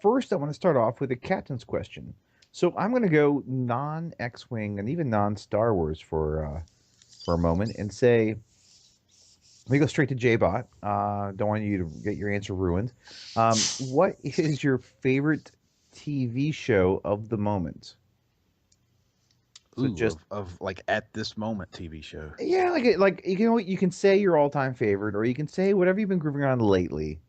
first, I want to start off with a captain's question. So I'm going to go non-X-wing and even non-Star Wars for a moment and say we go straight to J-Bot. Don't want you to get your answer ruined. What is your favorite TV show of the moment? So Ooh, just of like at this moment TV show. yeah, like you can say your all-time favorite, or you can say whatever you've been grooving on lately.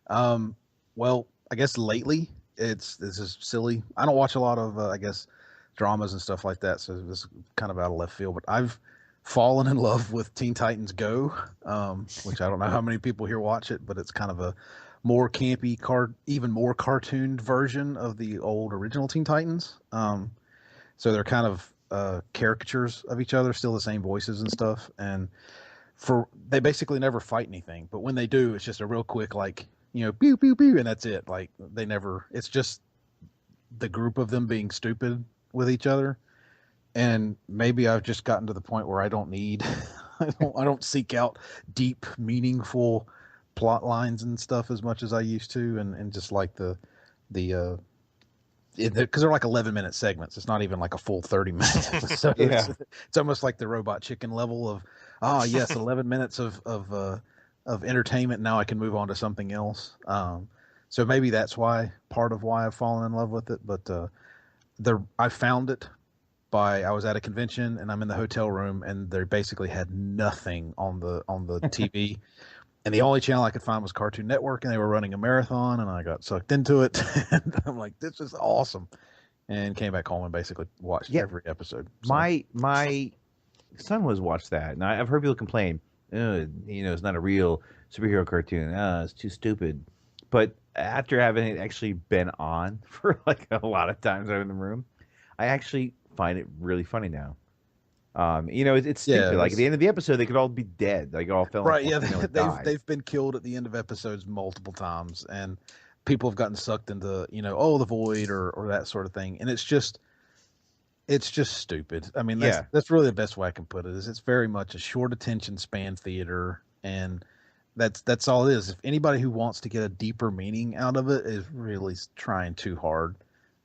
Um, well, I guess lately this is silly. I don't watch a lot of I guess dramas and stuff like that, so this is kind of out of left field. But I've fallen in love with Teen Titans Go, which I don't know how many people here watch it, but it's kind of a more campy, even more cartooned version of the old original Teen Titans. So they're kind of caricatures of each other, still the same voices and stuff, and they basically never fight anything, but when they do, it's just a real quick like pew pew pew, and that's it. Like they never. It's just the group of them being stupid with each other, and maybe I've just gotten to the point where I don't need, I don't seek out deep, meaningful plot lines and stuff as much as I used to, and just like the because they're like 11-minute segments. It's not even like a full 30-minute episode. Yeah, It's almost like the Robot Chicken level of, yes, 11 minutes of entertainment. Now I can move on to something else. So maybe that's why part of why I've fallen in love with it. But I found it by I was at a convention and I'm in the hotel room and they basically had nothing on the TV, and the only channel I could find was Cartoon Network, and they were running a marathon, and I got sucked into it. And I'm like, this is awesome, and came back home and basically watched yeah. every episode. So My son was watched that, and I've heard people complain. It's not a real superhero cartoon. It's too stupid. But after having it actually been on for like a lot of times I'm in the room, I actually find it really funny now. It's yeah, stupid. Like at the end of the episode, they could all be dead. Like all fell, right, yeah, died. they've been killed at the end of episodes multiple times, and people have gotten sucked into oh, the void or that sort of thing, and it's just stupid. I mean, Yeah, that's really the best way I can put it. Is it's very much a short attention span theater, and that's all it is. If anybody who wants to get a deeper meaning out of it is really trying too hard.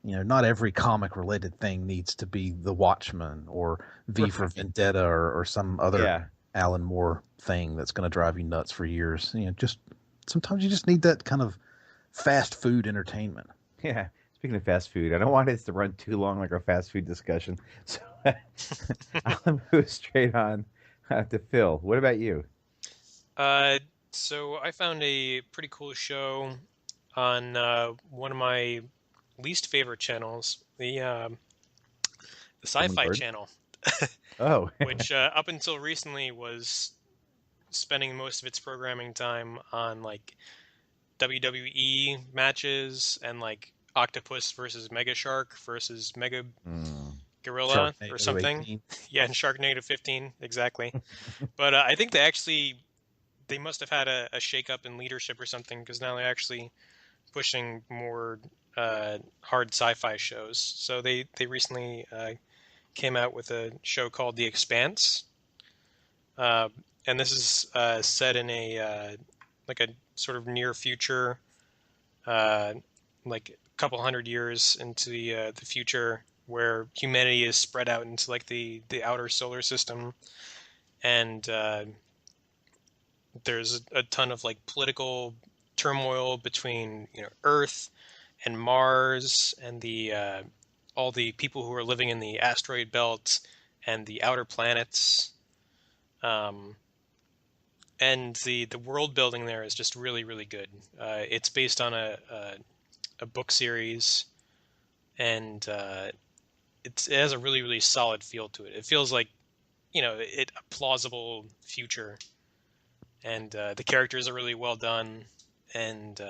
Not every comic related thing needs to be The Watchmen or V for right. Vendetta or some other Yeah, Alan Moore thing that's going to drive you nuts for years. Just sometimes you just need that kind of fast food entertainment. yeah. Speaking of fast food, I don't want this to run too long like our fast food discussion. So I'll move straight on to Phil. What about you? Uh, so I found a pretty cool show on one of my least favorite channels, the Sci-Fi Hummingbird. Channel, Oh, which up until recently was spending most of its programming time on like WWE matches and like Octopus versus Mega Shark versus Mega mm. Gorilla or Sharknado something. 18. Yeah, and Sharknado 15 exactly. But I think they must have had a shake up in leadership or something because now they're actually pushing more hard sci-fi shows. So they recently came out with a show called The Expanse, uh, and this is set in a like a sort of near future, uh, like a couple hundred years into the future, where humanity is spread out into like the outer solar system, and there's a ton of like political turmoil between Earth and Mars and the all the people who are living in the asteroid belt and the outer planets. Um, and the world building there is just really really good. It's based on a book series, and it has a really really solid feel to it. It feels like a plausible future, and the characters are really well done, and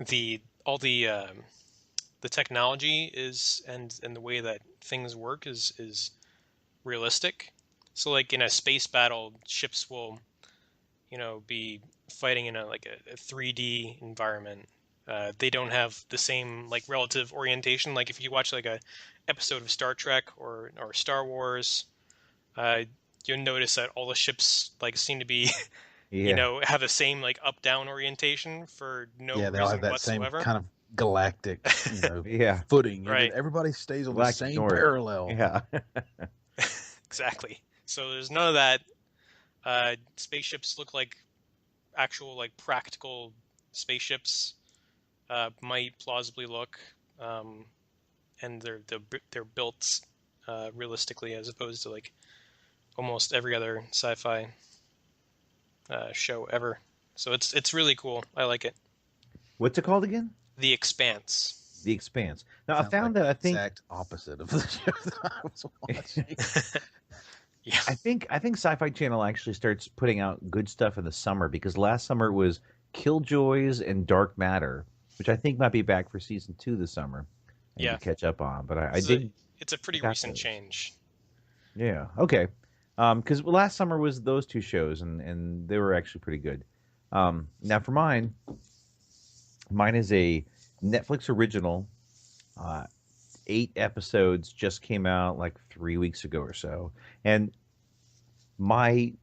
the all the technology is and the way that things work is realistic. So like in a space battle, ships will be fighting in a 3D environment. They don't have the same like relative orientation. Like if you watch like a episode of Star Trek or Star Wars, uh, you'll notice that all the ships like seem to be you Yeah. know, have the same like up-down orientation for no Yeah, they all reason have that same whatsoever. kind of galactic, Yeah. footing. Right. Everybody stays on the Galactic same North. parallel. Yeah. Exactly. So there's none of that. Spaceships look like actual, like practical spaceships might plausibly look, and they're built realistically as opposed to like almost every other sci-fi show ever. So it's really cool. I like it. What's it called again? The Expanse. The Expanse. Now I Sounds like found that the I think exact opposite of the show that I was watching. Yeah. I think Sci-Fi Channel actually starts putting out good stuff in the summer because last summer it was Killjoys and Dark Matter, which I think might be back for season 2 this summer. I need to Yeah. catch up on, but I This is a, did it's a pretty pick out recent those. change. Yeah. Okay. Because last summer was those two shows, and they were actually pretty good. Now for mine is a Netflix original. Uh, 8 episodes just came out like 3 weeks ago or so, and my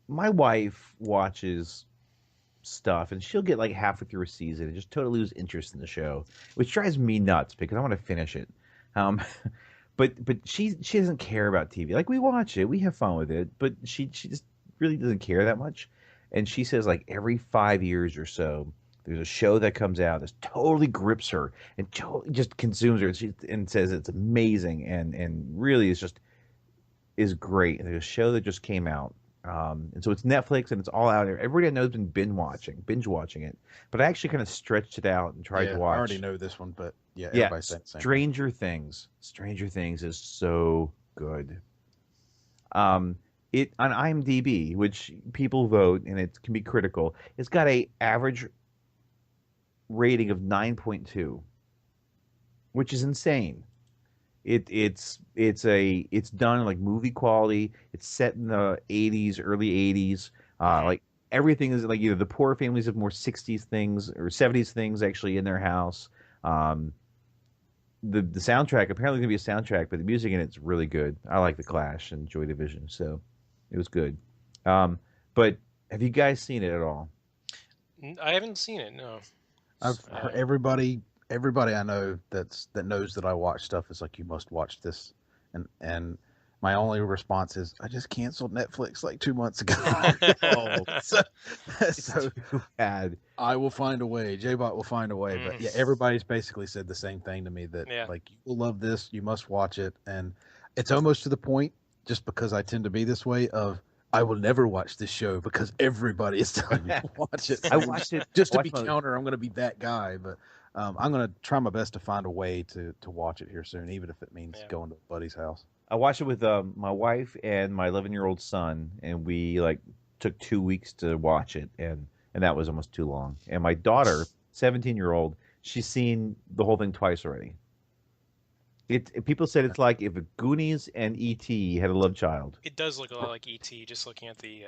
my wife watches stuff, and she'll get like halfway through a season and just totally lose interest in the show, which drives me nuts because I want to finish it. Um, but she doesn't care about TV. Like we watch it, we have fun with it, but she just really doesn't care that much. And she says like every 5 years or so, there's a show that comes out that totally grips her and totally just consumes her. And says it's amazing and really is great. And there's a show that just came out. And so it's Netflix and it's all out there. Everybody I know has been binge watching it. But I actually kind of stretched it out and tried Yeah, to I watch. already know this one, but yeah, Yeah, everybody's saying the same thing. Stranger Things. Stranger Things is so good. It on IMDb, which people vote and it can be critical. It's got a average rating of 9.2, which is insane. It's done like movie quality. It's set in the 80s, early 80s. Hmm. Like everything is like the poor families have more 60s things or 70s things actually in their house. Um, the soundtrack apparently gonna be a soundtrack, but the music in it's really good. I like the Clash and Joy Division, so it was good. Um, but have you guys seen it at all? I haven't seen it. No. I've heard everybody I know that knows that I watch stuff is like, you must watch this, and my only response is, I just canceled Netflix like 2 months ago. Oh, so, it's so too bad. I will find a way. JBot will find a way. But yeah, everybody's basically said the same thing to me, that Yeah. like, you will love this, you must watch it, and it's almost to the point, just because I tend to be this way, of I will never watch this show because everybody is telling me to watch it. I watched it Just to watched be my- counter. I'm going to be that guy, but I'm going to try my best to find a way to watch it here soon, even if it means Yeah. going to a buddy's house. I watched it with my wife and my 11-year-old son, and we like took 2 weeks to watch it, and that was almost too long. And my daughter, 17-year-old, she's seen the whole thing twice already. People said it's like if Goonies and E.T. had a love child. It does look a lot like ET, just looking at the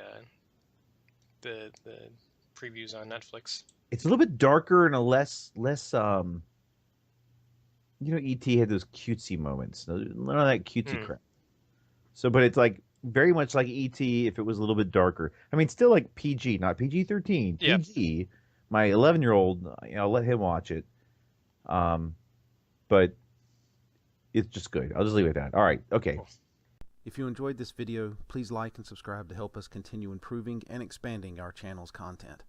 previews on Netflix. It's a little bit darker and a less E.T. had those cutesy moments. None of that cutesy Hmm. crap. So, but it's like very much like E.T. if it was a little bit darker. I mean, still like PG, not PG-13, Yeah. PG. My 11-year-old, I'll let him watch it. But it's just good. I'll just leave it at that. All right. Okay. Cool. If you enjoyed this video, please like and subscribe to help us continue improving and expanding our channel's content.